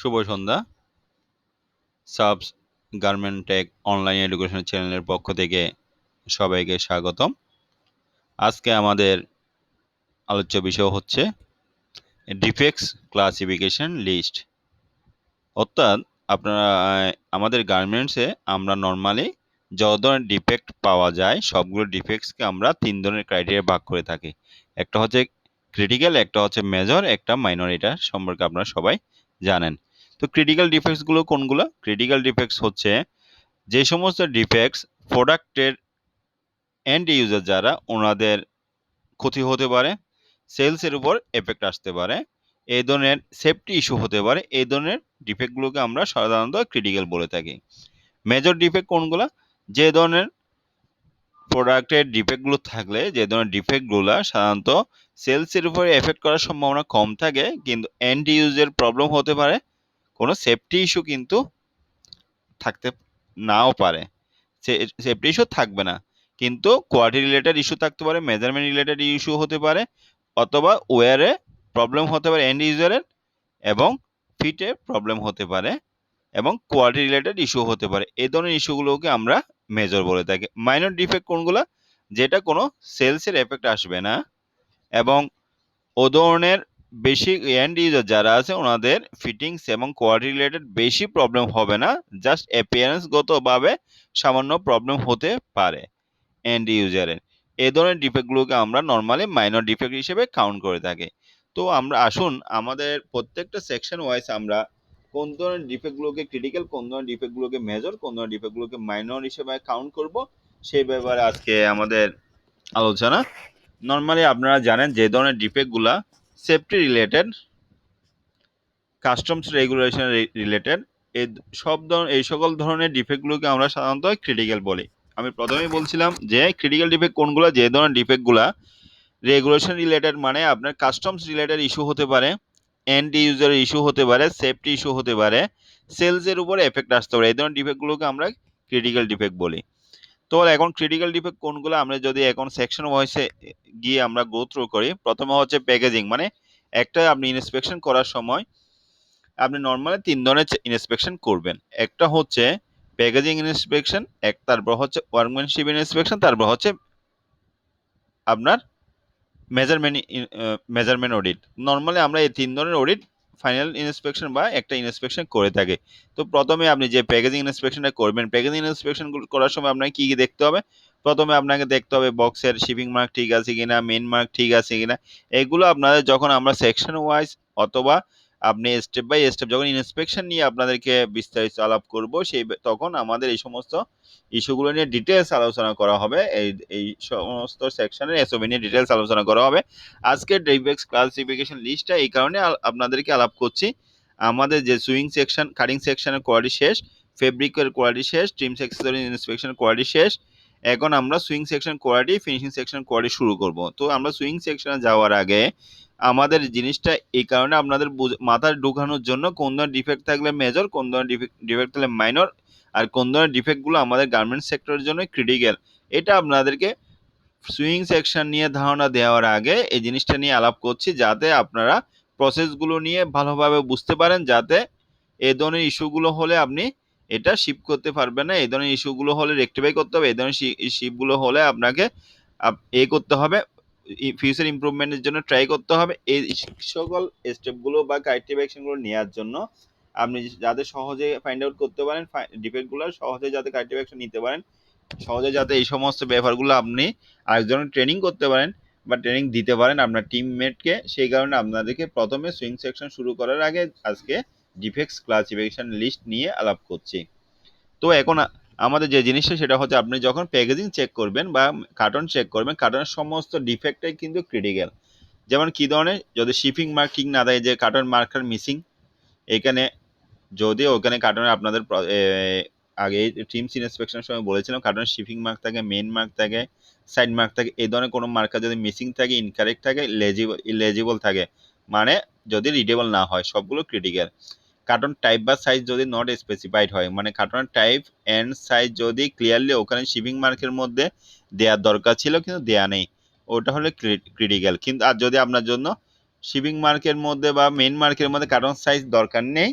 শুভ সন্ধ্যা। সাবস garment tech online education চ্যানেলের পক্ষ থেকে সবাইকে স্বাগতম। আজকে আমাদের আলোচ্য বিষয় হচ্ছে ডিফেক্টস ক্লাসিফিকেশন লিস্ট। অর্থাৎ আপনারা আমাদের গার্মেন্টসে আমরা নর্মালি যত ধরনের ডিফেক্ট পাওয়া যায় সবগুলো ডিফেক্টসকে আমরা 3 ধরনের ক্রাইটেরিয়া ভাগ করে থাকি। একটা হচ্ছে ক্রিটিক্যাল, একটা হচ্ছে মেজর, একটা মাইনর। এটা সম্পর্কে আপনারা সবাই জানেন। তো ক্রিটিক্যাল ডিফেক্টসগুলো কোনগুলো? ক্রিটিক্যাল ডিফেক্টস হচ্ছে যে সমস্ত ডিফেক্টস প্রোডাক্টের এন্ড ইউজার যারা ওনাদের ক্ষতি হতে পারে, সেলসের উপর এফেক্ট আসতে পারে, এই ধরনের সেফটি ইস্যু হতে পারে, এই ধরনের ডিফেক্টগুলোকে আমরা সাধারণত ক্রিটিক্যাল বলে থাকি। মেজর ডিফেক্ট কোনগুলো? যে ধরনের প্রোডাক্টের ডিফেক্টগুলো থাকলে, যে ধরনের ডিফেক্টগুলো সাধারণত সেলসের উপরে এফেক্ট করার সম্ভাবনা কম থাকে, কিন্তু এন্ড ইউজের প্রবলেম হতে পারে, কোনো সেফটি ইস্যু কিন্তু থাকতে নাও পারে। সেফটি ইস্যু থাকবে না, কিন্তু কোয়ালিটি রিলেটেড ইস্যু থাকতে পারে, মেজারমেন্ট রিলেটেড ইস্যু হতে পারে, অথবা ওয়্যারে প্রবলেম হতে পারে এন্ড ইউজারের, এবং ফিটে প্রবলেম হতে পারে, এবং কোয়ালিটি রিলেটেড ইস্যু হতে পারে। এই ধরনের ইস্যুগুলোকে আমরা মেজর বলে থাকি। মাইনর ডিফেক্ট কোনগুলো? যেটা কোনো সেলসের এফেক্ট আসবে না, এবং ও ধরনের বেশি এন্ড ইউজার যারা আছে ওনাদের ফিটিংস এবং কোয়ালিটি রিলেটেড বেশি প্রবলেম হবে না, জাস্ট অ্যাপিয়ারেন্স গতভাবে সামান্য প্রবলেম হতে পারে এন্ড ইউজারের। এই ধরনের ডিফেক্টগুলোকে আমরা নর্মালি মাইনর ডিফেক্ট হিসেবে কাউন্ট করে থাকি। তো আমরা আসুন আমাদের প্রত্যেকটা সেকশন ওয়াইজ আমরা কোন ধরনের ডিফেক্টগুলোকে ক্রিটিক্যাল, কোন ধরনের ডিফেক্টগুলোকে মেজর, কোন ধরনের ডিফেক্টগুলোকে মাইনর হিসেবে কাউন্ট করব, সেই ব্যাপারে আজকে আমাদের আলোচনা। নর্মালি আপনারা জানেন যে ধরনের ডিফেক্টগুলা safety related, customs regulation related, এই সকল ধরনের ডিফেক্টগুলোকে আমরা সাধারণত ক্রিটিক্যাল বলি। আমি প্রথমেই বলছিলাম যে ক্রিটিক্যাল ডিফেক্ট কোনগুলো? যে ধরনের ডিফেক্টগুলা রেগুলেশন রিলেটেড, মানে আপনার কাস্টমস রিলেটেড ইস্যু হতে পারে, এন্ড ইউজারের ইস্যু হতে পারে, সেফটি ইস্যু হতে পারে, সেলসের উপরে এফেক্ট আসতে পারে, এই ধরনের ডিফেক্টগুলোকে আমরা ক্রিটিক্যাল ডিফেক্ট বলি। তো এখন ক্রিটিক্যাল ডিফেক্ট কোনগুলো আমরা যদি এখন সেকশন ওয়াইজে গিয়ে আমরা গো থ্রু করি। প্রথমে হচ্ছে প্যাকেজিং, মানে একটা আপনি ইন্সপেকশন করার সময় আপনি নর্মালি 3 ধরনের ইন্সপেকশন করবেন। একটা হচ্ছে প্যাকেজিং ইন্সপেকশন, তারপর হচ্ছে ওয়ার্কম্যানশিপ ইন্সপেকশন, তারপর হচ্ছে আপনার মেজারমেন্ট অডিট। নর্মালি আমরা এই 3 ধরনের অডিট ফাইনাল ইন্সপেকশন বা একটা ইন্সপেকশন করে থাকি। তো প্রথমে আপনি যে প্যাকেজিং ইন্সপেকশনটা করবেন, প্যাকেজিং ইন্সপেকশন করার সময় আপনাকে কি কি দেখতে হবে? প্রথমে আপনাকে দেখতে হবে বক্সের শিপিং মার্ক ঠিক আছে কিনা, মেইন মার্ক ঠিক আছে কিনা। এগুলো আপনাদের যখন আমরা সেকশন ওয়াইজ অথবা আপনি স্টেপ বাই স্টেপ যখন ইন্সপেকশন নিয়ে আপনাদেরকে বিস্তারিত আলাপ করব, তখন আমাদের এই সমস্ত ইস্যুগুলো নিয়ে ডিটেলস আলোচনা করা হবে। এই সমস্ত সেকশনের এসওবি নিয়ে ডিটেলস আলোচনা করা হবে। আজকের ডিফেক্টস ক্লাসিফিকেশন লিস্টটা এই কারণে আপনাদেরকে আলাপ করছি, আমাদের যে সুইং সেকশন, কাটিং সেকশনের কোয়ালিটি শেষ, ফেব্রিকের কোয়ালিটি শেষ, ট্রিম সেকশনের ইন্সপেকশন কোয়ালিটি শেষ। এখন আমরা swing section quality, finishing section quality শুরু করব। তো আমরা সুইং সেকশনে যাওয়ার আগে আমাদের জিনিসটা এই কারণে আপনাদের মাথায় ঢুকানোর জন্য কোন ধরনের ডিফেক্ট থাকলে মেজর, কোন ধরনের ডিফেক্ট থাকলে মাইনর, আর কোন ধরনের ডিফেক্টগুলো আমাদের গার্মেন্টস সেক্টরের জন্য ক্রিটিক্যাল, এটা আপনাদেরকে সুইং সেকশন নিয়ে ধারণা দেওয়ার আগে এই জিনিসটা নিয়ে আলাপ করছি, যাতে আপনারা প্রসেসগুলো নিয়ে ভালোভাবে বুঝতে পারেন, যাতে এই ধরনের ইস্যুগুলো হলে আপনি এটা শিপ করতে পারবেন না, এই ধরনের ইস্যুগুলো হলে রেকটিফাই করতে হবে, এই ধরনের শিপগুলো হলে আপনাকে করতে হবে, ফিউচার ইমপ্রুভমেন্টের জন্য ট্রাই করতে হবে। এই সকল স্টেপগুলো বা কারেক্টিভ অ্যাকশনগুলো নেওয়ার জন্য আপনি যাতে সহজে ফাইন্ড আউট করতে পারেন ডিফেক্টগুলো, সহজে যাতে কারেক্টিভ অ্যাকশন নিতে পারেন, সহজে যাতে এই সমস্ত ব্যাপারগুলো আপনি আরেকজনের ট্রেনিং করতে পারেন বা ট্রেনিং দিতে পারেন আপনার টিমমেটকে, সেই কারণে আপনাদেরকে প্রথমে সুইং সেকশন শুরু করার আগে আজকে ডিফেক্টস ক্লাসিফিকেশন লিস্ট নিয়ে আলাপ করছি। তো এখন আমাদের যে জিনিসটা সেটা হচ্ছে আপনি যখন প্যাকেজিং চেক করবেন বা কার্টন চেক করবেন, কার্টনের সমস্ত ডিফেক্টটাই কিন্তু ক্রিটিক্যাল। যেমন কি ধরনের? যদি শিপিং মার্ক ঠিক না থাকে, যে কার্টন মার্কার মিসিং, এখানে যদি ওখানে কার্টনে আপনাদের আগে টিমস ইন্সপেকশনের সময় বলেছিলাম কার্টনের শিপিং মার্ক থাকে, মেইন মার্ক থাকে, সাইড মার্ক থাকে, এই ধরনের কোনো মার্কার যদি মিসিং থাকে, ইনকারেক্ট থাকে, ইলেজিবল থাকে, মানে যদি রিডেবল না হয়, সবগুলো ক্রিটিক্যাল। কার্টন টাইপ বা সাইজ যদি নট স্পেসিফাইড হয়, মানে কার্টনের টাইপ এন্ড সাইজ যদি ক্লিয়ারলি ওখানে শিপিং মার্কের মধ্যে দেওয়ার দরকার ছিল কিন্তু দেয়া নেই, ওটা হলে ক্রিটিক্যাল। কিন্তু আর যদি আপনার জন্য শিপিং মার্কের মধ্যে বা মেইন মার্কের মধ্যে কার্টন সাইজ দরকার নেই,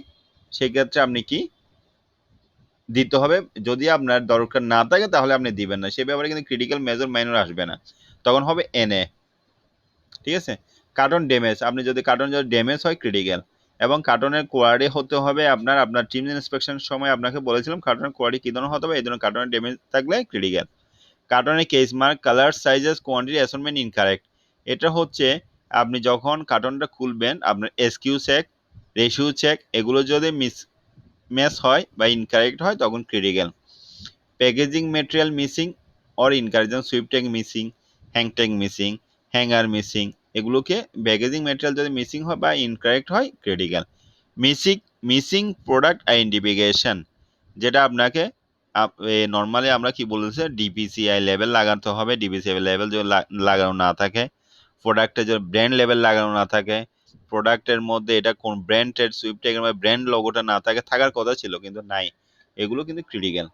সেক্ষেত্রে আপনি কি দিতে হবে। যদি আপনার দরকার না থাকে তাহলে আপনি দিবেন না। সে ব্যাপারে কিন্তু ক্রিটিক্যাল, মেজর, মাইনর আসবে না, তখন হবে এনএ। ঠিক আছে। কার্টন ড্যামেজ, আপনি যদি কার্টন যদি ড্যামেজ হয় ক্রিটিক্যাল, এবং কার্টনের কোয়ালিটি হতে হবে আপনার টিম ইন্সপেকশনের সময় আপনাকে বলেছিলাম কার্টনের কোয়ালিটি কি ধরনের হতে হবে, এই ধরনের কার্টনের ড্যামেজ থাকলে ক্রিটিক্যাল। কার্টনের case mark, colour, sizes, quantity, assignment incorrect, এটা হচ্ছে আপনি যখন কার্টনটা খুলবেন আপনার এসকিউ চেক, রেশিও চেক এগুলো যদি ম্যাচ হয় বা ইনকারেক্ট হয় তখন critical. Packaging material missing or incorrect, যেমন সুইপ tag missing, hang tag missing, hanger missing, এগুলোকে প্যাকেজিং মেটেরিয়াল যদি মিসিং হয় বা ইনকারেক্ট হয় critical. Missing missing product identification, যেটা আপনাকে নর্মালি আমরা কি বলেছি ডিপিসিআই লেভেল লাগাতে হবে। ডিপিসিআই লেভেল যদি লাগানো না থাকে, প্রোডাক্টে যদি ব্র্যান্ড লেভেল লাগানো না থাকে, প্রোডাক্টের মধ্যে এটা কোন ব্র্যান্ডের সুইপ ট্যাগের মধ্যে ব্র্যান্ড লোগোটা না থাকে, থাকার কথা ছিল কিন্তু নাই, এগুলো কিন্তু ক্রিটিক্যাল।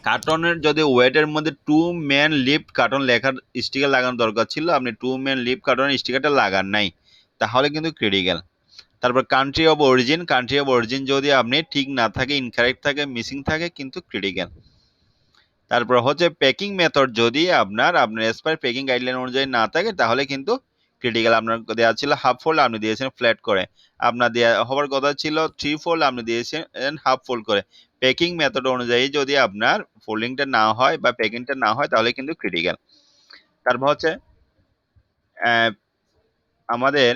কার্টনের যদি ওয়েটের মধ্যে 2 ম্যান লিফট কার্টন লেখার স্টিকার লাগানোর দরকার ছিল, আপনি 2 ম্যান লিফট কার্টনের স্টিকারটা লাগান নাই, তাহলে কিন্তু ক্রিটিক্যাল। তারপর country of origin, country of origin যদি আপনি ঠিক না থাকে, ইনকারেক্ট থাকে, মিসিং থাকে, কিন্তু ক্রিটিক্যাল। তারপর হচ্ছে প্যাকিং মেথড, যদি আপনার এসপায়ার প্যাকিং গাইডলাইন অনুযায়ী না থাকে তাহলে কিন্তু ক্রিটিক্যাল। আপনার দেওয়া ছিল হাফ ফোল্ড, আপনি দিয়েছেন ফ্ল্যাট করে। আপনার দেওয়া হওয়ার কথা ছিল 3 ফোল্ড, আপনি দিয়েছেন হাফ ফোল্ড করে। প্যাকিং মেথড অনুযায়ী যদি আপনার ফোল্ডিংটা না হয় বা প্যাকিংটা না হয় তাহলে কিন্তু ক্রিটিক্যাল। তারপর হচ্ছে আহ, আমাদের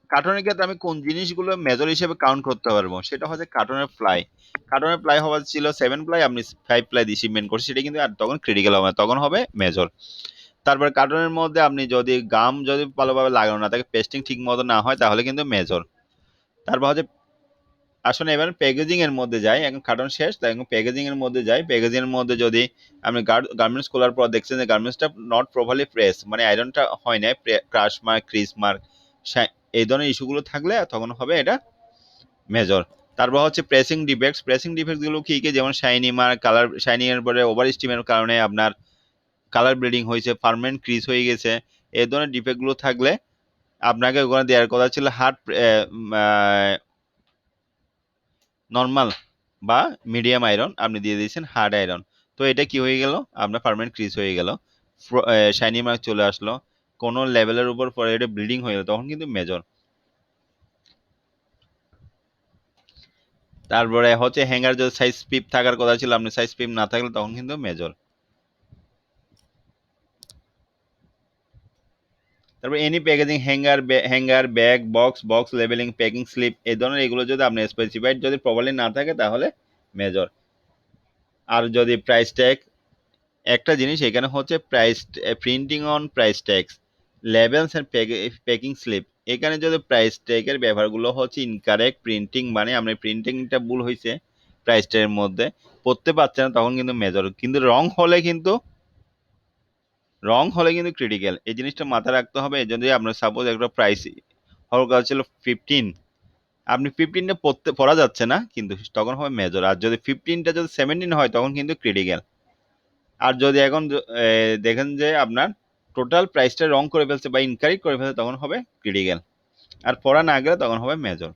কার্টনের ক্ষেত্রে আমি কোন জিনিসগুলো মেজর হিসেবে কাউন্ট করতে পারবো, সেটা হচ্ছে কার্টনের প্লাই। কার্টনের প্লাই হওয়া ছিল 7 প্লাই, আপনি 5 প্লাই দিয়ে শিপমেন্ট করছেন, সেটা কিন্তু আর তখন ক্রিটিক্যাল হবে না, তখন হবে মেজর। তারপর কার্টনের মধ্যে আপনি যদি গাম যদি ভালোভাবে লাগানো না থাকে, পেস্টিং ঠিক মতো না হয় তাহলে কিন্তু মেজর। তারপর হচ্ছে আসলে এবার প্যাকেজিং এর মধ্যে যাই, এখন কার্টন শেষ, তাই এখন প্যাকেজিং এর মধ্যে যাই। প্যাকেজিং এর মধ্যে যদি আপনি গার্মেন্টস খোলার পর দেখছেন যে গার্মেন্টসটা নট প্রপারলি প্রেস, মানে আয়রনটা হয় না, ক্রাশ মার্ক, ক্রিজ মার্ক, এই ধরনের ইস্যুগুলো থাকলে তখন হবে এটা মেজর। তারপর হচ্ছে প্রেসিং ডিফেক্টস, প্রেসিং ডিফেক্টস গুলো কি কি, যেমন শাইনি মার্ক, কালার শাইনিং এর পরে ওভার স্টিমের কারণে আপনার কালার ব্লিডিং হয়েছে, পার্মানেন্ট ক্রিজ হয়ে গেছে, এই ধরনের ডিফেক্ট গুলো থাকলে আপনাকে ওখানে দেওয়ার কথা ছিল হার্ড নর্মাল বা মিডিয়াম আয়রন, আপনি দিয়ে দিয়েছেন হার্ড আয়রন। তো এটা কি হয়ে গেল, আপনার পার্মানেন্ট ক্রিজ হয়ে গেল, শাইনি মার্ক চলে আসলো, কোনো লেভেলের উপর পরে এটা ব্লিডিং হয়ে গেল, তখন কিন্তু মেজর। তারপরে হচ্ছে হ্যাঙ্গার যদি সাইজ পিপ থাকার কথা ছিল, আপনি সাইজ পিপ না থাকলে তখন কিন্তু মেজর। তারপর any packaging, hanger, bag, box labelling, packing slip, এই ধরনের এগুলো যদি আপনি স্পেসিফাইড যদি প্রপারলি না থাকে তাহলে মেজর। আর যদি প্রাইস ট্যাগ, একটা জিনিস এখানে হচ্ছে price printing on price tags, labels and packing slip, এখানে যদি প্রাইস ট্যাগের ব্যবহারগুলো হচ্ছে ইনকারেক্ট প্রিন্টিং, মানে আপনার প্রিন্টিংটা ভুল হয়েছে প্রাইস ট্যাগের মধ্যে, পড়তে পারছে না, তখন কিন্তু মেজর। কিন্তু রং হলে কিন্তু ক্রিটিক্যাল, এই জিনিসটা মাথায় রাখতে হবে। যদি আপনার সাপোজ একটা প্রাইস হওয়ার কথা ছিল 15, আপনি 15টা পড়া যাচ্ছে না, কিন্তু তখন হবে মেজর। আর যদি 15টা যদি 17 হয় তখন কিন্তু ক্রিটিক্যাল। আর যদি এখন দেখেন যে আপনার টোটাল প্রাইসটা রং করে ফেলছে বা ইনকারেক্ট করে ফেলছে, তখন হবে ক্রিটিক্যাল। আর পড়া না গেলে তখন হবে মেজর।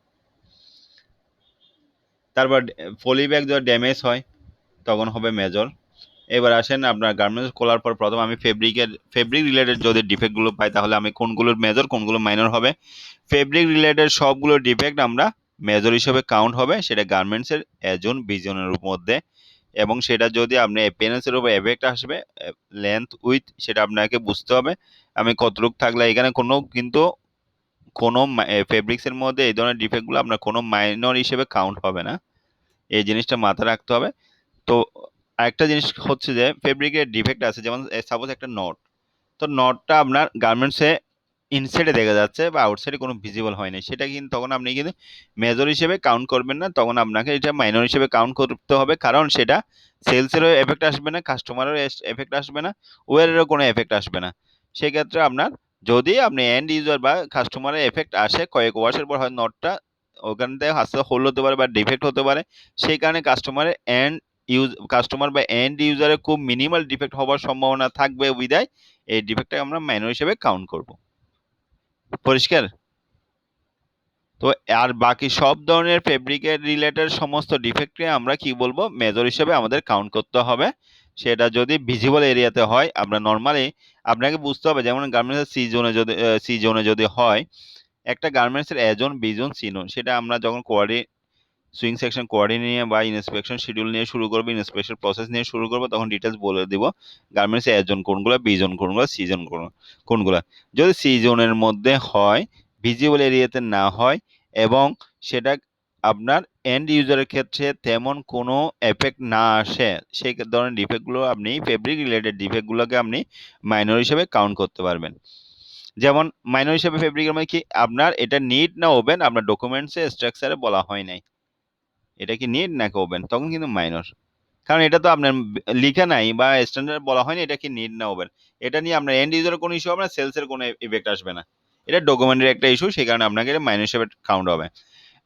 তারপর পলি ব্যাগ যদি ড্যামেজ হয় তখন হবে মেজর। এবার আসেন আপনার গার্মেন্টস খোলার পর প্রথম আমি ফেব্রিক রিলেটেড যদি ডিফেক্টগুলো পাই তাহলে আমি কোনগুলোর মেজর কোনগুলো মাইনর হবে। ফেব্রিক রিলেটেড সবগুলো ডিফেক্ট আমরা মেজর হিসেবে কাউন্ট হবে, সেটা গার্মেন্টসের এজন বিজনের মধ্যে। এবং সেটা যদি আপনি অ্যাপিয়ারেন্সের উপর এফেক্ট আসবে, লেন্থ উইথ, সেটা আপনাকে বুঝতে হবে আমি কতটুক থাকলে এখানে কোনো ফেব্রিক্সের মধ্যে এই ধরনের ডিফেক্টগুলো আপনার কোনো মাইনর হিসেবে কাউন্ট হবে না, এই জিনিসটা মাথায় রাখতে হবে। তো আরেকটা জিনিস হচ্ছে যে ফেব্রিকের ডিফেক্ট আছে, যেমন সাপোজ একটা নট, তো নটটা আপনার গার্মেন্টসে ইনসাইডে দেখা যাচ্ছে বা আউটসাইডে কোনো ভিজিবল হয় না, সেটা কিন্তু তখন আপনি কিন্তু মেজর হিসেবে কাউন্ট করবেন না, তখন আপনাকে এটা মাইনর হিসেবে কাউন্ট করতে হবে, কারণ সেটা সেলসেরও এফেক্ট আসবে না, কাস্টমারেরও এফেক্ট আসবে না, ওয়ারেরও কোনো এফেক্ট আসবে না। সেক্ষেত্রে আপনার যদি আপনি এন্ড ইউজার বা কাস্টমারের এফেক্ট আসে কয়েক ওয়াশের পর, হয় নটটা ওখান থেকে আস্তে হোল হতে পারে বা ডিফেক্ট হতে পারে, সেই কারণে কাস্টমার বা এন্ড ইউজারের খুব মিনিমাল ডিফেক্ট হওয়ার সম্ভাবনা থাকবে, বিধায় এই ডিফেক্টটাকে আমরা মাইনর হিসেবে কাউন্ট করব। পরিষ্কার? তো আর বাকি সব ধরনের ফেব্রিকের রিলেটেড সমস্ত ডিফেক্টকে আমরা কি বলবো, মেজর হিসেবে আমাদের কাউন্ট করতে হবে। সেটা যদি ভিজিবল এরিয়াতে হয়, আমরা নর্মালি আপনাকে বুঝতে হবে, যেমন গার্মেন্টসের সি জোনে যদি হয়, একটা গার্মেন্টসের A zone, B zone, C zone, সেটা আমরা যখন সুইং সেকশন কোয়ার্ডিনেট নিয়ে বা ইন্সপেকশন শিডিউল নিয়ে শুরু করবো, ইন্সপেকশন প্রসেস নিয়ে শুরু করবো, তখন ডিটেলস বলে দিব গার্মেন্টস এ জোন কোনগুলো, বি জোন কোনগুলো, সি জোন কোনগুলো। যদি সি জোনের মধ্যে হয়, ভিজিবল এরিয়াতে না হয়, এবং সেটা আপনার এন্ড ইউজারের ক্ষেত্রে তেমন কোনো এফেক্ট না আসে, সেই ধরনের ডিফেক্টগুলো আপনি, ফেব্রিক রিলেটেড ডিফেক্টগুলোকে আপনি মাইনর হিসেবে কাউন্ট করতে পারবেন। যেমন মাইনর হিসেবে ফেব্রিকের মধ্যে কি আপনার এটা নিট না ওপেন, আপনার ডকুমেন্টসে স্ট্রাকচারে বলা হয় নাই এটা কি নিট নাকি ওপেন, তখন কিন্তু মাইনর। কারণ এটা তো আপনার লিখা নাই বা স্ট্যান্ডার্ড বলা হয়নি এটা কি নিট না ওপেন। এটা নিয়ে আপনার এন্ড ইউজারের কোনো ইস্যু হবে না, সেলসের কোনো ইফেক্ট আসবে না। এটা ডকুমেন্টের একটা ইস্যু, সেই কারণে আপনাকে এটা মাইনর হিসেবে কাউন্ট হবে।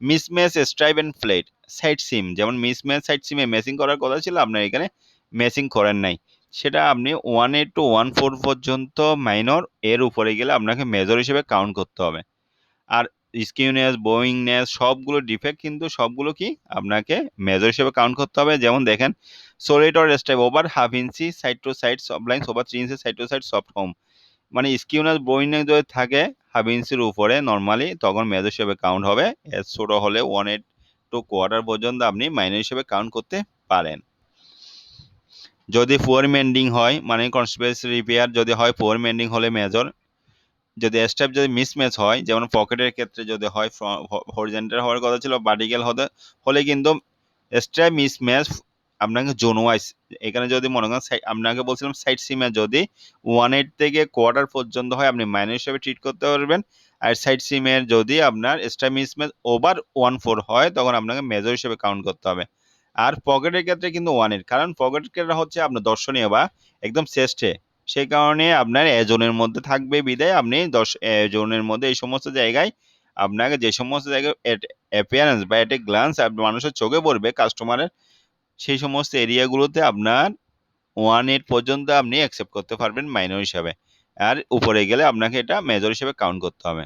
Mismatch, stripe and flat, side seam, যেমন মিসম্যাচ সাইড সিমে ম্যাচিং করার কথা ছিল, আপনার এখানে ম্যাচিং করেন নাই, সেটা আপনি 1.8 to 1.4 পর্যন্ত মাইনর, এর উপরে গেলে আপনাকে মেজর হিসেবে কাউন্ট করতে হবে। আর স্কিউনেস, বোয়িংনেস, সবগুলো ডিফেক্ট কিন্তু সবগুলো কি আপনাকে মেজর হিসেবে কাউন্ট করতে হবে। যেমন দেখেন, solid or step over half inch side to side সব lines over 3 inch side to side soft home, মানে স্কিউনেস, বোয়িংনেস যদি থাকে হাফ ইঞ্চির উপরে নর্মালি, তখন মেজর হিসেবে কাউন্ট হবে। এর ছোট হলে 1.8 to কোয়ার্টার পর্যন্ত আপনি মাইনর হিসেবে কাউন্ট করতে পারেন। যদি পুয়ার মেন্ডিং হয়, মানে কনস্টিটুয়েন্সি রিপেয়ার যদি হয়, পুয়ার মেন্ডিং হলে মেজর। যদি স্টেপ যদি মিসম্যাচ হয়, যেমন পকেটের ক্ষেত্রে যদি হয়, হরিজন্টাল হওয়ার কথা ছিল ভার্টিক্যাল হলে কিন্তু স্টেপ মিসম্যাচ আপনাকে জোন ওয়াইজ, এখানে যদি মনে করেন আপনাকে বলছিলাম সাইড সিমে যদি 1.8 থেকে কোয়ার্টার পর্যন্ত হয়, আপনি মাইনর হিসেবে ট্রিট করতে পারবেন। আর সাইড সিমের যদি আপনার স্টেপ মিসম্যাচ ওভার 1.4 হয়, তখন আপনাকে মেজর হিসেবে কাউন্ট করতে হবে। আর পকেটের ক্ষেত্রে কিন্তু 1.8, কারণ পকেটের হচ্ছে আপনার দর্শনীয় বা একদম শ্রেষ্ঠে, সেই কারণে আপনার জোনের মধ্যে থাকবে বিদায় আপনি জোনের মধ্যে এই সমস্ত জায়গায় আপনাকে যে সমস্ত জায়গায় অ্যাপিয়ারেন্স বা এট এ গ্লান্স মানুষের চোখে পড়বে কাস্টমারের, সেই সমস্ত এরিয়াগুলোতে আপনার 1.8 পর্যন্ত আপনি অ্যাকসেপ্ট করতে পারবেন মাইনর হিসাবে। আর উপরে গেলে আপনাকে এটা মেজর হিসেবে কাউন্ট করতে হবে।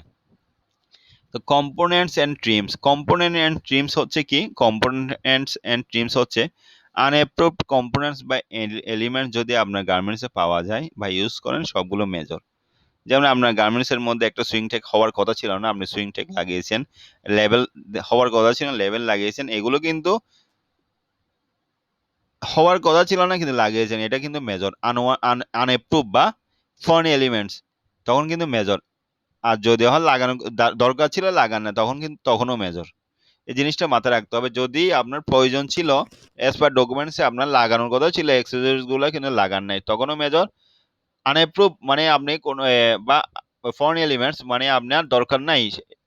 তো components and trims, component and trims হচ্ছে কি, কম্পোনেন্টস এন্ড ট্রিমস হচ্ছে আনঅ্যাপ্রুভড কম্পোনেন্টস বা এলিমেন্ট যদি আপনার গার্মেন্টসে পাওয়া যায় বা ইউজ করেন, সবগুলো মেজর। যেমন আপনার গার্মেন্টসের মধ্যে একটা সুইং টেক হওয়ার কথা ছিল না, আপনি সুইং টেক লাগিয়েছেন, লেভেল হওয়ার কথা ছিল, লেভেল লাগিয়েছেন, এগুলো কিন্তু হওয়ার কথা ছিল না কিন্তু লাগিয়েছেন, এটা কিন্তু মেজর। আনঅ্যাপ্রুভ বা ফরেন এলিমেন্টস, তখন কিন্তু মেজর। আর যদি হয় লাগানো দরকার ছিল, লাগান না, তখন কিন্তু তখনও মেজর। এই জিনিসটা মাথায় রাখতে হবে। যদি আপনার প্রয়োজন ছিল, এজ পার ডকুমেন্টসে আপনার লাগানোর কথা ছিল এক্সেসরিজ গুলো, কিন্তু লাগান নাই, তখনও মেজর। আনঅ্যাপ্রুভ মানে আপনি কোন বা ফরেন এলিমেন্টস মানে আপনার দরকার নাই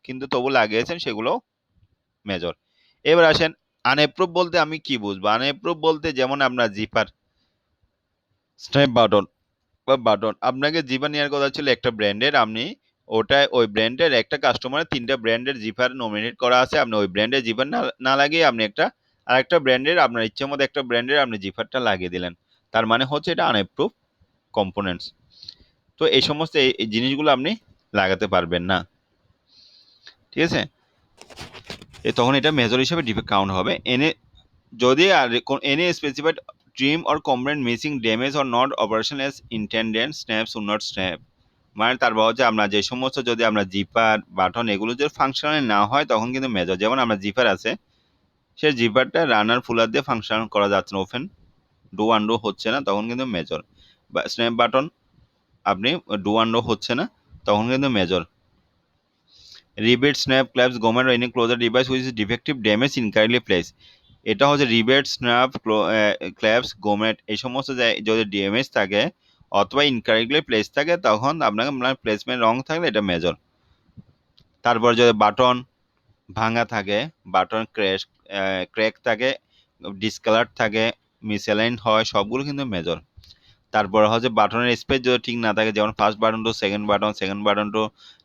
কিন্তু তবু লাগিয়েছেন, সেগুলো মেজর। এবার আসেন আনঅ্যাপ্রুভ বলতে আমি কি বুঝবো। আনঅ্যাপ্রুভ বলতে যেমন আপনার জিপার, স্ন্যাপ বাটন বা বাটন, আপনাকে জিপার নেওয়ার কথা ছিল একটা ব্র্যান্ডের, আপনি ওটা ওই ব্র্যান্ডের একটা কাস্টমারের 3টা ব্র্যান্ডের জিপার নমিনেট করা আছে, আপনি ওই ব্র্যান্ডের জিপার না লাগিয়ে আপনি আরেকটা ব্র্যান্ডের, আপনার ইচ্ছে মতো একটা ব্র্যান্ডের আপনি জিপারটা লাগিয়ে দিলেন, তার মানে হচ্ছে এটা আনঅ্যাপ্রুভ কম্পোনেন্টস। তো এই সমস্ত এই জিনিসগুলো আপনি লাগাতে পারবেন না, ঠিক আছে। তখন এটা মেজর হিসেবে ডিফেক্ট কাউন্ট হবে। এনে যদি any specified trim or component missing, damage or not operation as intended, snaps would not snap, মানে তারপর হচ্ছে আমরা যে সমস্ত যদি আমরা জিপার বাটন এগুলো যদি ফাংশনাল না হয়, তখন কিন্তু মেজর। যেমন আমরা জিপার আছে, সে জিপারটা রানার ফুলার দিয়ে ফাংশন করা যাচ্ছে না, ওপেন ডু আন্ডু হচ্ছে না, তখন কিন্তু মেজর। বা স্ন্যাপ বাটন আপনি ডু আন্ডু হচ্ছে না, তখন কিন্তু major. Rivet, snap, clasps, grommet any closure device which is defective, damage, incorrectly place, এটা হচ্ছে রিবেট, স্ন্যাপ, ক্ল্যাপস, গোমেট এই সমস্ত যদি ড্যামেজ থাকে অথবা ইনকারেক্টলি প্লেস থাকে, তখন আপনাকে প্লেসমেন্ট রং থাকলে এটা মেজর। তারপর যদি বাটন ভাঙা থাকে, বাটন ক্র্যাক থাকে, ডিসকালার থাকে, মিসঅ্যালাইন হয়, সবগুলো কিন্তু মেজর। তারপর হচ্ছে বাটনের স্পেস যদি ঠিক না থাকে, যেমন first button to second button, second button to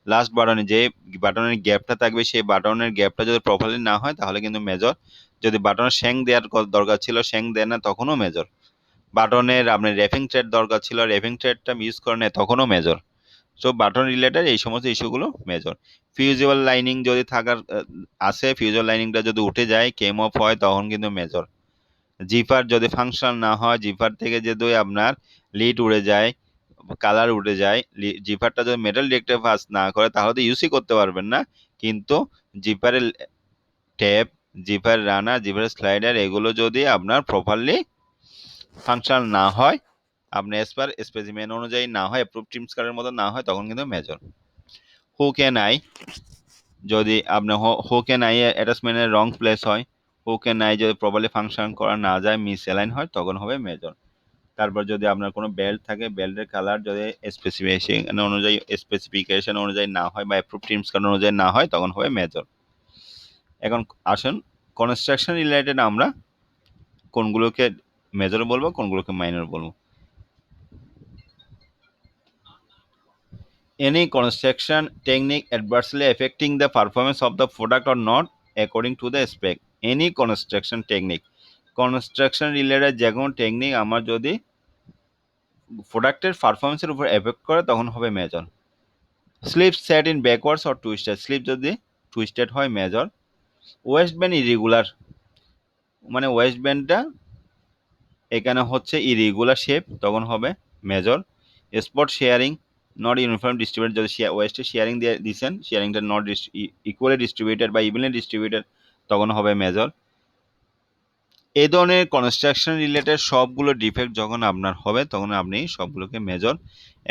last বাটনে যে বাটনের গ্যাপটা থাকবে, সেই বাটনের গ্যাপটা যদি প্রপারলি না হয়, তাহলে কিন্তু মেজর। যদি বাটনের শ্যাং দেওয়ার দরকার ছিল, শ্যাং দেয় না, তখনও মেজর। বাটনের আপনার র্যাপিং থ্রেড দরকার ছিল, র্যাপিং থ্রেডটা ইউজ করে নেয়, তখনও মেজর। সো বাটন রিলেটেড এই সমস্ত ইস্যুগুলো মেজর। ফিউজেবল লাইনিং যদি থাকার আসে, ফিউজেবল লাইনিংটা যদি উঠে যায়, কেম অফ হয়, তখন কিন্তু মেজর। জিপার যদি ফাংশন না হয়, জিপার থেকে যদি আপনার লিড উড়ে যায়, কালার উঠে যায়, জিপারটা যদি মেটাল ডিটেক্টর পাস না করে, তাহলে তো ইউসই করতে পারবেন না। কিন্তু জিপারের ট্যাব, জিপার রানার, জিপার স্লাইডার এগুলো যদি আপনার প্রপারলি ফাংশন না হয়, আপনি এস পার স্পেসিমেন অনুযায়ী না হয়, অ্যাপ্রুভ টিমস কার্ডের মতো না হয়, তখন কিন্তু মেজর। হুক এন আই, যদি আপনার হুক এন আই অ্যাটাচমেন্টের রং প্লেস হয়, হুক এন আই যদি প্রপারলি ফাংশন করা না যায়, মিস অ্যালাইন হয়, তখন হবে মেজর। তারপর যদি আপনার কোনো বেল্ট থাকে, বেল্টের কালার যদি স্পেসিফিকেশন অনুযায়ী না হয় বা অ্যাপ্রুভ টিমস কার্ড অনুযায়ী না হয়, তখন হবে মেজর। এখন আসুন কনস্ট্রাকশন রিলেটেড আমরা কোনগুলোকে মেজর বলবো, কোনগুলোকে মাইনর বলবো। Any construction technique adversely affecting the performance of the product or not according to the spec. Any construction technique, construction related যে কোনো টেকনিক আমার যদি প্রোডাক্টের পারফরমেন্সের উপর এফেক্ট করে, তখন হবে major. Slip set in backwards or twisted, slip যদি টুইস্টেড হয়, মেজর। ওয়েস্ট ব্যান্ড ইরেগুলার, মানে ওয়েস্ট ব্যান্ডটা এখানে হচ্ছে ইরেগুলার শেপ, তখন হবে major. Spot shirring not uniform distributed, যদি ওয়েস্টে শেয়ারিং দিয়ে দিচ্ছেন, শেয়ারিংটা নট ইকুয়ালি ডিস্ট্রিবিউটেড বা ইভেনলি ডিস্ট্রিবিউটেড, তখন হবে মেজর। এই ধরনের কনস্ট্রাকশন রিলেটেড সবগুলো ডিফেক্ট যখন আপনার হবে, তখন আপনি সবগুলোকে মেজর।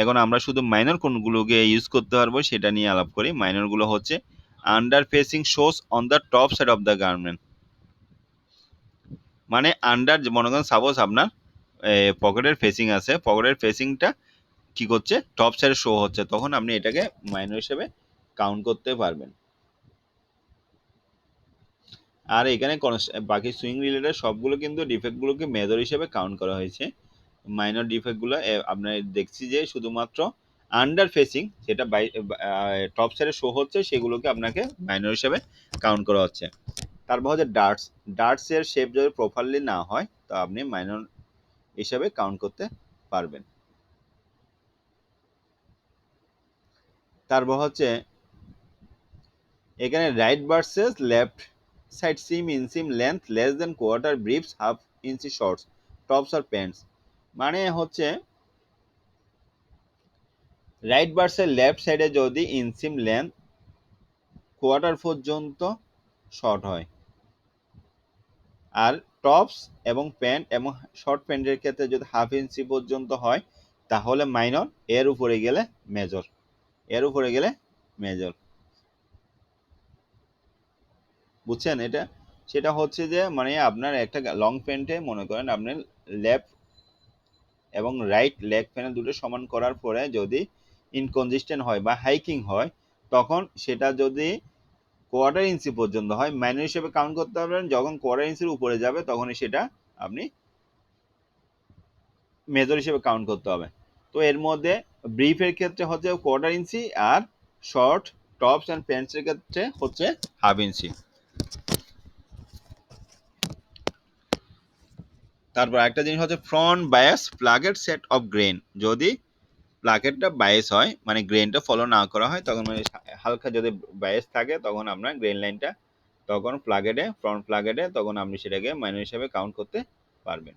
এখন আমরা শুধু মাইনর কোনগুলোকে ইউজ করতে পারবো সেটা নিয়ে আলাপ করি। মাইনরগুলো হচ্ছে under facing shows on the top side of the garment, মানে আন্ডার, মনে করেন সাপোজ আপনার পকেটের ফেসিং আছে, পকেটের ফেসিংটা কি করছে, টপ সাইডে শো হচ্ছে, তখন আপনি এটাকে মাইনর হিসেবে কাউন্ট করতে পারবেন। আর এখানে বাকি সুইং রিলেটেড সবগুলো কিন্তু ডিফেক্টগুলোকে মেজর হিসেবে কাউন্ট করা হয়েছে। মাইনর ডিফেক্টগুলো আপনার দেখছি যে শুধুমাত্র আন্ডার ফেসিং, যেটা টপ সাইডে শো হচ্ছে, সেগুলোকে আপনাকে মাইনর হিসেবে কাউন্ট করা হচ্ছে। তারপর হচ্ছে ডার্টস, ডার্টসের শেপ যদি প্রপারলি না হয়, তো আপনি মাইনর হিসেবে কাউন্ট করতে পারবেন। তারপর হচ্ছে এখানে right versus left side seam, inseam length less than quarter, briefs half inch shorts, tops আর প্যান্টস, মানে হচ্ছে রাইট ভার্সের লেফট সাইডে যদি ইনসিম লেন্থ কোয়ার্টার পর্যন্ত শর্ট হয়, আর টপস এবং প্যান্ট এবং শর্ট প্যান্টের ক্ষেত্রে যদি হাফ ইঞ্চি পর্যন্ত হয়, তাহলে মাইনর, এর উপরে গেলে মেজর, এর উপরে গেলে মেজর। বুঝছেন এটা? সেটা হচ্ছে যে মানে আপনার একটা লং প্যান্টে মনে করেন আপনি লেফট এবং রাইট লেগ প্যানেল দুটো সমান করার পরে যদি ইনকনসিস্টেন্ট হয় বা হাইকিং হয়, তখন সেটা যদি কোয়ার্টার ইঞ্চি পর্যন্ত হয়, মাইনর হিসেবে কাউন্ট করতে পারবেন। যখন কোয়ার্টার ইঞ্চির উপরে যাবে, তখনই সেটা আপনি মেজর হিসেবে কাউন্ট করতে হবে। তো এর মধ্যে ব্রিফের ক্ষেত্রে হচ্ছে কোয়ার্টার ইঞ্চি, আর শর্ট টপস অ্যান্ড প্যান্টসের ক্ষেত্রে হচ্ছে হাফ ইঞ্চি। তারপর একটা জিনিস হচ্ছে front bias placket set off grain, যদি প্লাকেটটা বায়াস হয়, মানে গ্রেনটা ফলো না করা হয়, তখন মানে হালকা যদি বায়াস থাকে, তখন আপনার গ্রেন লাইনটা তখন প্লাগেটে, ফ্রন্ট প্লাগেটে, তখন আপনি সেটাকে মাইনর হিসেবে কাউন্ট করতে পারবেন।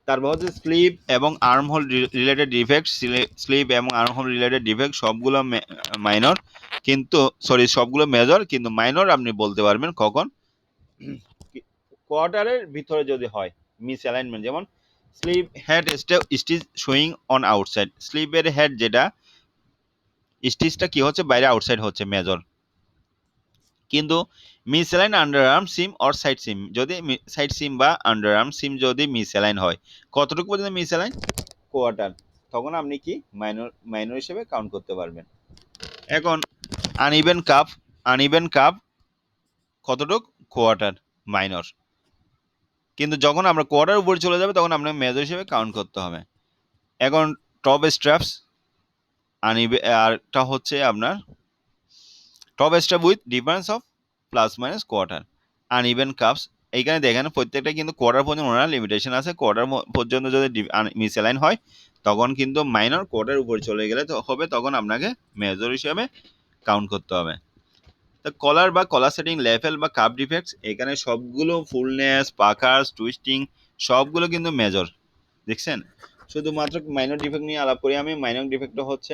তারপর হচ্ছে স্লিপ এবং armhole related defect, sleeve এবং আর্ম হোল রিলেটেড ডিফেক্ট সবগুলো মাইনর, কিন্তু সরি সবগুলো মেজর, কিন্তু মাইনর আপনি বলতে পারবেন কখন, কোয়ার্টারের ভিতরে যদি হয় মিস অ্যালাইনমেন্ট, যেমন sleeve head stitch showing on outside, স্লিপের হেড যেটা স্টিচটা কি হচ্ছে, বাইরে আউটসাইড হচ্ছে, মেজর। কিন্তু misalign underarm seam or side seam, যদি সাইড সিম বা আন্ডার আর্ম সিম যদি মিস অ্যালাইন হয়, কতটুকু পর্যন্ত মিস অ্যালাইন, কোয়ার্টার, তখন আপনি কি মাইনর, মাইনর হিসেবে কাউন্ট করতে পারবেন। এখন আনইভেন কাপ, আনইভেন কাপ কতটুক, কোয়ার্টার, মাইনর। কিন্তু যখন আমরা কোয়ার্টার উপরে চলে যাবে, তখন আপনার মেজর হিসেবে কাউন্ট করতে হবে। এখন টপ স্ট্র্যাপস আনইভেন, আরটা হচ্ছে আপনার top strap with difference of plus minus quarter, uneven cups এইখানে দেখেন প্রত্যেকটা কিন্তু কোয়ার্টার পর্যন্ত ওনার লিমিটেশন আছে। কোয়ার্টার পর্যন্ত যদি মিসঅ্যালাইন হয় তখন কিন্তু মাইনর, কোয়ার্টার উপরে চলে গেলে হবে তখন আপনাকে মেজর হিসেবে কাউন্ট করতে হবে। তো কলার বা কলার সেটিং লেভেল বা কাপ ডিফেক্টস, এখানে সবগুলো ফুলনেস, পাকার্স, টুইস্টিং সবগুলো কিন্তু মেজর। দেখছেন, শুধুমাত্র মাইনর ডিফেক্ট নিয়ে আলাপ করি আমি। মাইনর ডিফেক্টটা হচ্ছে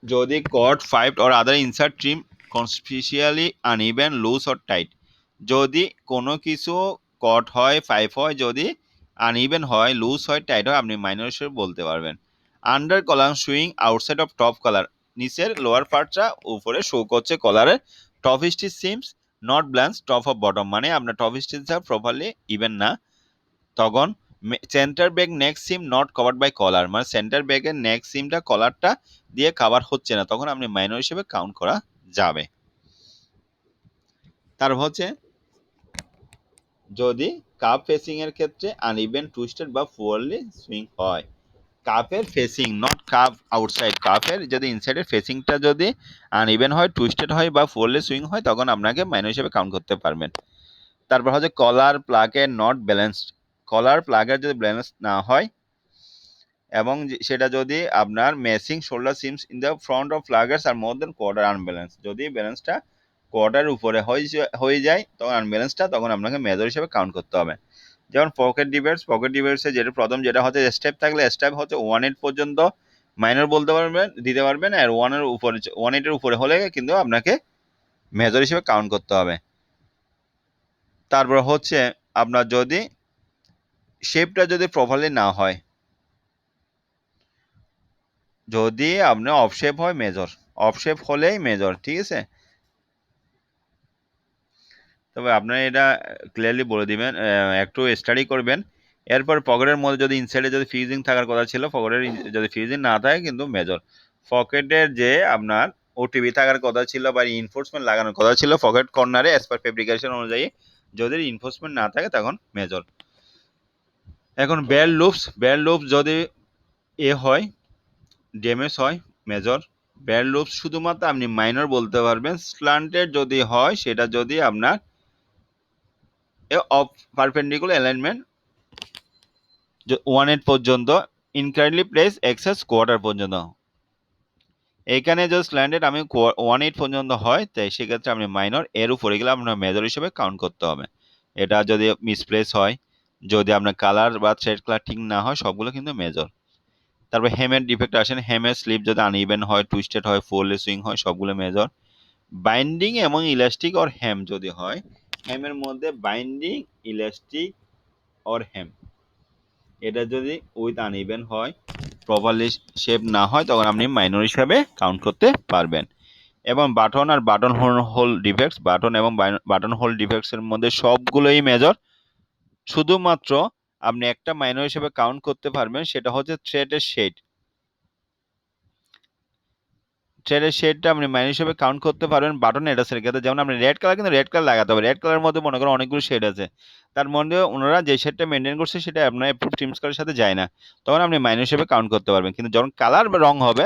যদি কট, five or other insert trim conspicuously uneven, loose or tight, যদি কোনো কিছু কট হয়, ফাইভ হয়, যদি আনইভেন হয়, লুজ হয়, টাইট হয়, আপনি মাইনর হিসেবে বলতে পারবেন। Under collar showing outside of top collar, নিচের লোয়ার পার্টটা উপরে শো করছে কলারের। Top stitch seams not balance top of bottom, মানে আপনার টপ স্টিচটা প্রপারলি ইভেন না। তখন center back neck seam not covered by collar, মানে সেন্টার ব্যাগের নেক সিমটা কলারটা দিয়ে কভার হচ্ছে না, তখন আপনি মাইনর হিসেবে কাউন্ট করা যাবে। তারপর হচ্ছে যদি কাপ ফেসিং এর ক্ষেত্রে আনইভেন, টুইস্টেড বা পুয়ারলি সুইং হয়। কাপের ফেসিং, নট কাপ আউটসাইড, কাপের যদি ইনসাইডের ফেসিংটা যদি আনইভেন হয়, টুইস্টেড হয় বা পুয়ারলি সুইং হয়, তখন আপনাকে মাইনর হিসেবে কাউন্ট করতে পারবেন। তারপর হচ্ছে কলার প্লাগের নট ব্যালেন্সড, কলার প্লাগের যদি ব্যালেন্স না হয় এবং সেটা যদি আপনার matching shoulder seams in the front of ফ্লাগার্স are more than quarter unbalance, যদি ব্যালেন্সটা কোয়ার্টার উপরে হয়ে যায় তখন আনব্যালেন্সটা, তখন আপনাকে মেজর হিসেবে কাউন্ট করতে হবে। যেমন পকেট ডিভাইস, পকেট ডিভাইসে যেটা প্রথম যেটা হচ্ছে স্টেপ থাকলে স্টেপ হচ্ছে 1/8 পর্যন্ত মাইনর বলতে পারবেন, দিতে পারবেন, আর 1/8 উপরে হলে কিন্তু আপনাকে মেজর হিসেবে কাউন্ট করতে হবে। তারপর হচ্ছে আপনার যদি শেপটা যদি প্রপারলি না হয়, যদি আপনার অফ শেপ হয় মেজর, অফ শেপ হলেই মেজর, ঠিক আছে। তবে আপনারা এটা ক্লিয়ারলি বলে দিবেন, একটু স্টাডি করবেন। এরপর পকেটের মধ্যে যদি ইনসাইডে যদি ফিউজিং থাকার কথা ছিল, পকেটের যদি ফিউজিং না থাকে কিন্তু মেজর। পকেটের যে আপনার ওটিভি থাকার কথা ছিল বা ইনফোর্সমেন্ট লাগানোর কথা ছিল পকেট কর্নারে অ্যাজ পার ফেব্রিকেশন অনুযায়ী, যদি ইনফোর্সমেন্ট না থাকে তখন মেজর। এখন বেল লুপস, বেল লুপস যদি হয় ড্যামেজ হয় মেজর। বেল লুপস শুধুমাত্র আপনি মাইনর বলতে পারবেন। স্ল্যান্টেড যদি হয় সেটা যদি আপনার অফ পারপেন্ডিকুলার অ্যালাইনমেন্ট 1/8 পর্যন্ত, ইনকারেক্টলি প্লেস এক্সেস কোয়ার্টার পর্যন্ত। এখানে যদি স্ল্যান্ডেড আমি 1/8 পর্যন্ত হয়, তাই সেক্ষেত্রে আপনি মাইনর, এর উপরে গেলে আপনার মেজর হিসেবে কাউন্ট করতে হবে। এটা যদি মিসপ্লেস হয়, যদি আপনার কালার বা থ্রেড কালার ঠিক না হয়, সবগুলো কিন্তু মেজর। তারপর হেমের ডিফেক্ট আসেন, হেমের স্লিপ যদি আনইভেন হয়, টুইস্টেড হয়, ফোরলি সুইং হয়, সবগুলো মেজর। বাইন্ডিং এবং ইলাস্টিক অর হেম যদি হয়, হেমের মধ্যে বাইন্ডিং, ইলাস্টিক অর হেম, এটা যদি উইথ আনইভেন হয়, প্রপারলি শেপ না হয়, তখন আপনি মাইনর হিসাবে কাউন্ট করতে পারবেন। এবং বাটন আর বাটন হোল ডিফেক্টস, বাটন এবং বাটন হোল ডিফেক্টস এর মধ্যে সবগুলোই মেজর। শুধুমাত্র আপনি একটা মাইনর হিসেবে কাউন্ট করতে পারবেন, সেটা হচ্ছে থ্রেডের শেড। থ্রেডের শেডটা আপনি মাইনর হিসেবে কাউন্ট করতে পারবেন বাটন এডাসের ক্ষেত্রে। যেমন আপনি রেড কালার, কিন্তু রেড কালার লাগাতে হবে, রেড কালারের মধ্যে মনে করেন অনেকগুলো শেড আছে, তার মধ্যে ওনারা যে শেডটা মেনটেন করছে সেটা আপনার অ্যাপ্রুভ টিমস কালারের সাথে যায় না, তখন আপনি মাইনর হিসেবে কাউন্ট করতে পারবেন। কিন্তু যখন কালার রং হবে,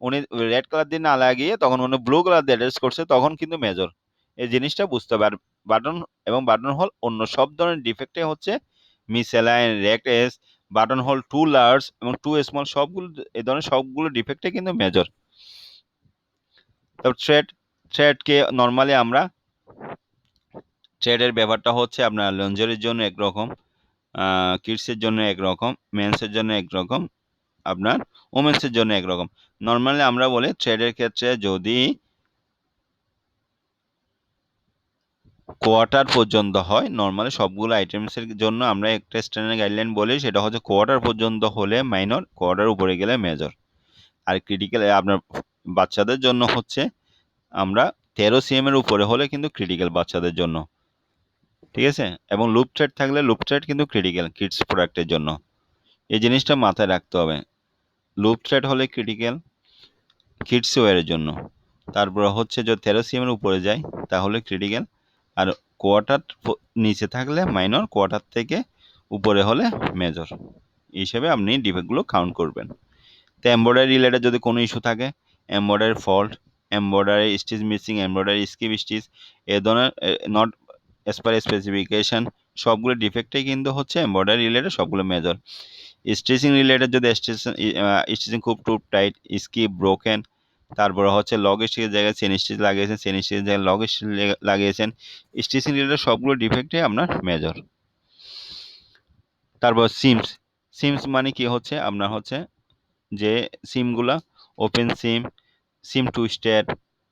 উনি রেড কালার দিয়ে না লাগিয়ে তখন উনি ব্লু কালার দিয়ে অ্যাড্রেস করছে, তখন কিন্তু মেজর। এই জিনিসটা বুঝতে হবে। আর বাটন এবং বাটন হোল অন্য সব ধরনের ডিফেক্টে হচ্ছে মিসঅ্যালাইন, রেক্ট edge, buttonhole too large এবং টু স্মল, সবগুলো এই ধরনের সবগুলো ডিফেক্টে কিন্তু মেজর। তারপর থ্রেডকে নর্মালি আমরা, থ্রেডের ব্যাপারটা হচ্ছে আপনার লঞ্জারির জন্য একরকম, কিডসের জন্য একরকম, মেন্সের জন্য একরকম, আপনার ওমেন্সের জন্য একরকম। নর্মালি আমরা বলি থ্রেডের ক্ষেত্রে যদি কোয়ার্টার পর্যন্ত হয়, নর্মালি সবগুলো আইটেমসের জন্য আমরা একটা স্ট্যান্ডার্ড গাইডলাইন বলি, সেটা হচ্ছে কোয়ার্টার পর্যন্ত হলে মাইনর, কোয়ার্টার উপরে গেলে মেজর। আর ক্রিটিক্যাল আপনার বাচ্চাদের জন্য হচ্ছে আমরা 13 cm এর উপরে হলে কিন্তু ক্রিটিক্যাল বাচ্চাদের জন্য, ঠিক আছে। এবং লুপ থ্রেড থাকলে লুপ থ্রেড কিন্তু ক্রিটিক্যাল কিডস প্রোডাক্টের জন্য, এই জিনিসটা মাথায় রাখতে হবে। লুপ থ্রেড হলে ক্রিটিক্যাল কিডস ওয়্যারের জন্য। তারপর হচ্ছে যদি 13 cm এর উপরে যায় তাহলে ক্রিটিক্যাল, আর কোয়ার্টার নিচে থাকলে মাইনর, কোয়ার্টার থেকে উপরে হলে মেজর। হিসেবে আপনি ডিফেক্টগুলো কাউন্ট করবেন। তো এমব্রয়ডারি রিলেটেড যদি কোনো ইস্যু থাকে, embroidery fault, embroidery stitch missing, embroidery skip stitch, এ ধরনের নট অ্যাজ পার স্পেসিফিকেশন, সবগুলো ডিফেক্টই কিন্তু হচ্ছে এমব্রয়ডারি রিলেটেড, সবগুলো মেজর। স্টিচিং রিলেটেড যদি স্টিচিং খুব টু টাইট, স্কিপ, ব্রোকেন, তারপর হচ্ছে লগ স্টিচের জায়গায় চেন স্টিচ লাগিয়েছেন, চেন স্টিচের জায়গায় লগ স্টিচ লাগিয়েছেন, স্টিচিং রিলেটেড সবগুলো ডিফেক্টই আপনার মেজর। তারপর সিমস, সিমস মানে কি হচ্ছে আপনার হচ্ছে যে সিমগুলা ওপেন সিম, সিম টুইস্টেড,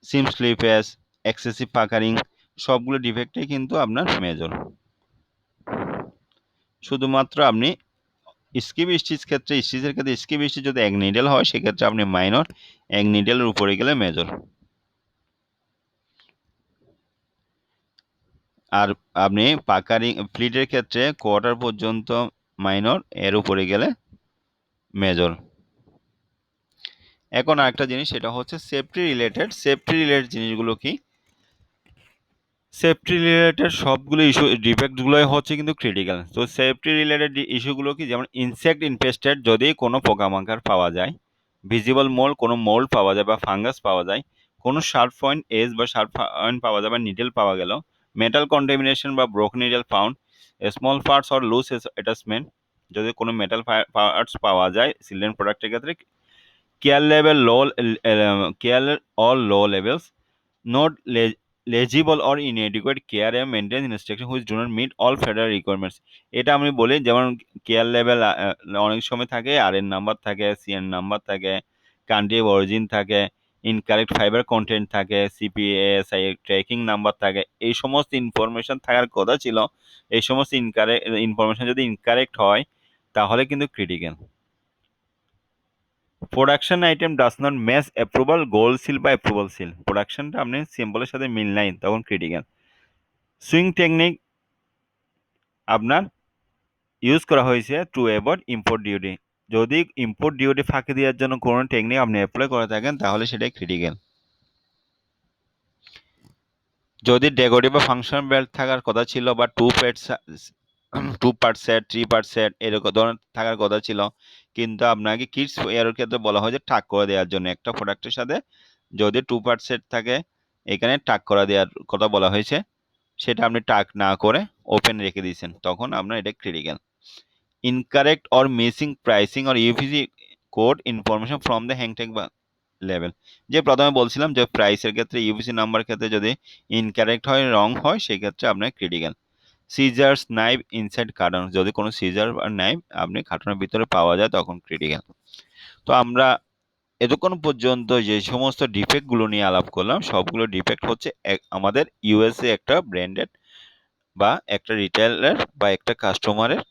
সিম স্লিপেজ, এক্সেসিভ পাকারিং, সবগুলো ডিফেক্টই কিন্তু আপনার মেজর। শুধুমাত্র আপনি স্কিপ স্টিচ ক্ষেত্রে, স্টিচের ক্ষেত্রে স্কিপ স্টিচ যদি এক নিডেল হয় সেক্ষেত্রে আপনি মাইনর, এক নিডেলের উপরে গেলে মেজর। আর আপনি পাকারিং ফ্লিটের ক্ষেত্রে কোয়ার্টার পর্যন্ত মাইনর, এর উপরে গেলে মেজর। এখন আরেকটা জিনিস, সেটা হচ্ছে সেফটি রিলেটেড। সেফটি রিলেটেড জিনিসগুলো কি? সেফটি রিলেটেড সবগুলো ইস্যু ডিফেক্টগুলোই হচ্ছে কিন্তু ক্রিটিক্যাল। তো সেফটি রিলেটেড ইস্যুগুলো কি? যেমন ইনসেক্ট ইনফেস্টেড যদি কোনো পোকামাকড় পাওয়া যায়, ভিজিবল মোল্ড কোনো মোল্ড পাওয়া যায় বা ফাঙ্গাস পাওয়া যায়, কোনো শার্প পয়েন্ট এজ বা শার্প পয়েন্ট পাওয়া যায় বা নিডেল পাওয়া গেল, মেটাল কন্টামিনেশন বা broke needle found, small parts or loose attachment, যদি কোনো মেটাল পার্টস পাওয়া যায় সিলিন্ডার প্রোডাক্টের ক্ষেত্রে, care level low, care all low levels, not legible or inadequate care and maintenance instruction which do not meet all federal requirements। এটা আমি বলি, যেমন কেয়ার লেভেল অনেক সময় থাকে, আর এর নাম্বার থাকে, সিএন নাম্বার থাকে, কান্ট্রি অফ অরিজিন থাকে, ইনকারেক্ট ফাইবার কন্টেন্ট থাকে, সিপিএসআই ট্র্যাকিং নাম্বার থাকে, এই সমস্ত ইনফরমেশন থাকার কথা ছিল। এই সমস্ত ইনফরমেশন যদি ইনকারেক্ট হয় তাহলে কিন্তু critical. Production item does not match approval goal seal বা অ্যাপ্রুভাল সিল, প্রোডাকশনটা আপনি সিম্বলের সাথে মিল নাই, তখন ক্রিটিক্যাল। সুইং টেকনিক আপনার ইউজ করা হয়েছে টু অ্যাভয়েড ইম্পোর্ট ডিউটি, যদি ইম্পোর্ট ডিউটি ফাঁকি দেওয়ার জন্য কোনো টেকনিক আপনি অ্যাপ্লাই করে থাকেন তাহলে সেটাই ক্রিটিক্যাল। যদি ডেকোরেটিভ বা ফাংশন বেল্ট থাকার কথা ছিল বা two part set, three part set এরকম ধরনের থাকার কথা ছিল, কিন্তু আপনাকে কিডস এর ক্ষেত্রে বলা হয়েছে টাক করে দেওয়ার জন্য। একটা প্রোডাক্টের সাথে যদি টু পার্ট সেট থাকে, এখানে টাক করা দেওয়ার কথা বলা হয়েছে, সেটা আপনি টাক না করে ওপেন রেখে দিয়েছেন, তখন আপনার এটা critical. Incorrect or missing pricing or UPC code information from the hang tag বা লেভেল, যে প্রথমে বলছিলাম যে প্রাইসের ক্ষেত্রে ইউপিসি নাম্বার ক্ষেত্রে যদি ইনকারেক্ট হয়, রং হয়, সেক্ষেত্রে আপনার critical. Scissors knife inside carton, যদি কোনো সিজার আর নাইফ আপনি কার্টনের ভিতরে পাওয়া যায় তখন ক্রিটিক্যাল। তো আমরা এতক্ষণ পর্যন্ত যে সমস্ত ডিফেক্টগুলো নিয়ে আলাপ করলাম, সবগুলো ডিফেক্ট হচ্ছে আমাদের ইউএসএ একটা ব্র্যান্ডেড বা একটা রিটেলার বা একটা কাস্টমারের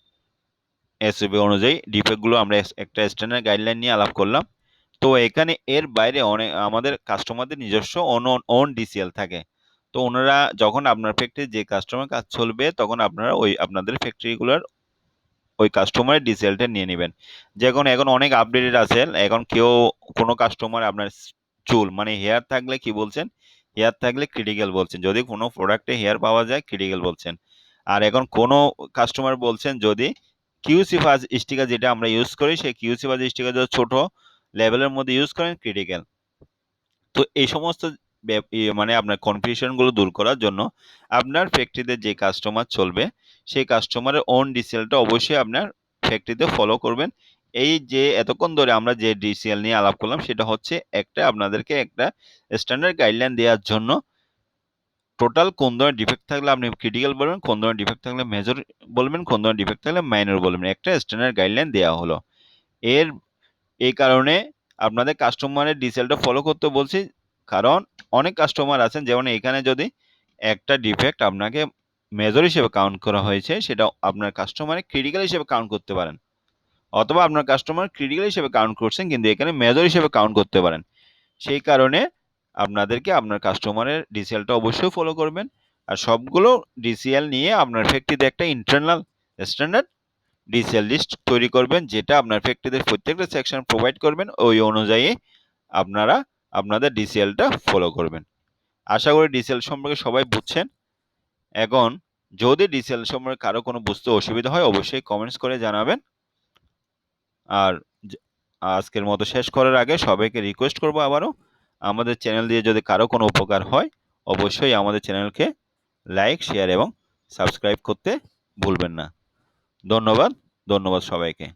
এসওপি অনুযায়ী ডিফেক্টগুলো আমরা একটা স্ট্যান্ডার্ড গাইডলাইন নিয়ে আলাপ করলাম। তো এখানে এর বাইরে অনেক আমাদের কাস্টমারদের নিজস্ব ওন ডিসিএল থাকে। তো ওনারা যখন আপনার ফ্যাক্টরি যে কাস্টমার কাজ চলবে, তখন আপনারা ওই আপনাদের ফ্যাক্টরিগুলোর ওই কাস্টমারের ডিসিএলটা নিয়ে নেবেন। যেমন এখন অনেক আপডেটেড আছে, এখন কেউ কোনো কাস্টমার আপনার চুল মানে হেয়ার থাকলে কি বলছেন? হেয়ার থাকলে ক্রিটিক্যাল বলছেন। যদি কোনো প্রোডাক্টে হেয়ার পাওয়া যায় ক্রিটিক্যাল বলছেন। আর এখন কোনো কাস্টমার বলছেন যদি কিউসি ফাজ স্টিকার যেটা আমরা ইউজ করি, সেই কিউসি ফাজ স্টিকার যদি ছোট লেভেলের মধ্যে ইউজ করেন ক্রিটিক্যাল। তো এই সমস্ত মানে আপনার কনফিউশনগুলো দূর করার জন্য আপনার ফ্যাক্টরিতে যে কাস্টমার চলবে, সেই কাস্টমারের ওন ডিসিএলটা অবশ্যই আপনার ফ্যাক্টরিতে ফলো করবেন। এই যে এতক্ষণ ধরে আমরা যে ডিসিএল নিয়ে আলাপ করলাম, সেটা হচ্ছে একটা আপনাদেরকে একটা স্ট্যান্ডার্ড গাইডলাইন দেওয়ার জন্য। টোটাল কোন ধরনের ডিফেক্ট থাকলে আপনি ক্রিটিক্যাল বলবেন, কোন ধরনের ডিফেক্ট থাকলে মেজর বলবেন, কোন ধরনের ডিফেক্ট থাকলে মাইনর বলবেন, একটা স্ট্যান্ডার্ড গাইডলাইন দেওয়া হলো। এর এই কারণে আপনাদের কাস্টমারের ডিসেলটা ফলো করতে বলছি, কারণ অনেক কাস্টমার আছেন, যেমন এখানে যদি একটা ডিফেক্ট আপনাকে মেজর হিসেবে কাউন্ট করা হয়েছে, সেটা আপনার কাস্টমারের ক্রিটিক্যাল হিসেবে কাউন্ট করতে পারেন, অথবা আপনার কাস্টমার ক্রিটিক্যাল হিসেবে কাউন্ট করছেন কিন্তু এখানে মেজর হিসেবে কাউন্ট করতে পারেন। সেই কারণে আপনাদেরকে আপনার কাস্টমারের ডিসিএলটা অবশ্যই ফলো করবেন। আর সবগুলো ডিসিএল নিয়ে আপনার ফ্যাক্টরিতে একটা ইন্টারনাল স্ট্যান্ডার্ড ডিসিএল লিস্ট তৈরি করবেন, যেটা আপনার ফ্যাক্টরিতে প্রত্যেকটা সেকশন প্রোভাইড করবেন, ওই অনুযায়ী আপনারা আপনাদের ডিসিএলটা ফলো করবেন। আশা করি ডিসিএল সম্পর্কে সবাই বুঝছেন। এখন যদি ডিসিএল সম্পর্কে কারো কোনো বুঝতে অসুবিধা হয় অবশ্যই কমেন্টস করে জানাবেন। আর আজকের মতো শেষ করার আগে সবাইকে রিকোয়েস্ট করবো আবারও, আমাদের চ্যানেল দিয়ে যদি কারো কোনো উপকার হয় অবশ্যই আমাদের চ্যানেলকে লাইক, শেয়ার এবং সাবস্ক্রাইব করতে ভুলবেন না। ধন্যবাদ সবাইকে।